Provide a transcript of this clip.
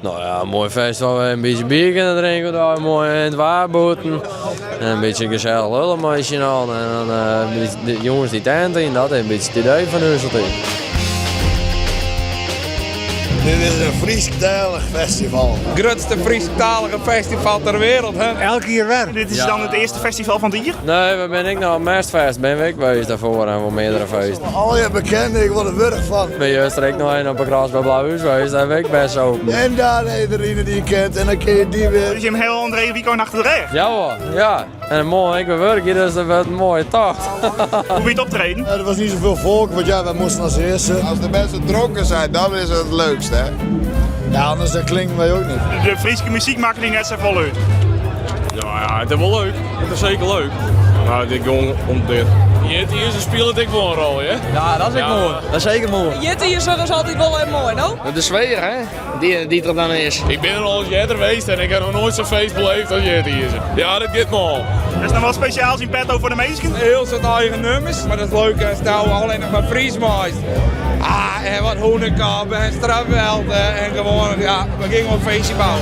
Nou ja, een mooi festival. Een beetje bier kunnen drinken daar, mooi in het waarboten. En een beetje gezellig lullenmeisje aan. En dan de jongens die tent in, dat is een beetje het idee van ons altijd. Dit is een Friesk-talig festival. Het grootste Friesktalige festival ter wereld, hè? Elke keer weer. Dit is dan het eerste festival van het hier? Nee, we ben ik nou op Mestfest. Ben ik geweest daarvoor en voor meerdere feesten. Al je bekenden, ik word er wurg van. Ben juist er ook nog een op een gras bij Blauwhuis geweest. Daar ben ik best open. En daar iedereen die je kent en dan ken je die weer. Dus je hem heel André Rico achter de rug. Ja hoor, ja. En mooi, ik ben werk hier, dus dat werd een mooie tocht. Hoe vind je het optreden? Er was niet zoveel volk, want ja, wij moesten als eerste. Als de mensen dronken zijn, dan is het het leukste, hè? Ja, anders dan klinken wij ook niet. De Friese muziek maken die net zo vol uit. Ja, het is wel leuk. Het is zeker leuk. Maar dit gewoon om dit. Hier spelen ik wel een rol, hè? Ja, dat is ook mooi. Dat is zeker mooi. Jette hier is altijd wel mooi, no? De sfeer, hè? Die er dan is. Ik ben er al eens eerder geweest en ik heb nog nooit zo'n feest beleefd als Jette hier is. Ja, dat gaat mal. Er is nog wat speciaals in petto voor de mensen. Heel soort eigen nummers, maar dat is leuk als nou alleen nog maar Fries maakt. En wat hoenenkampen en strafvelden en gewoon, ja, we gingen wel een feestje bouwen.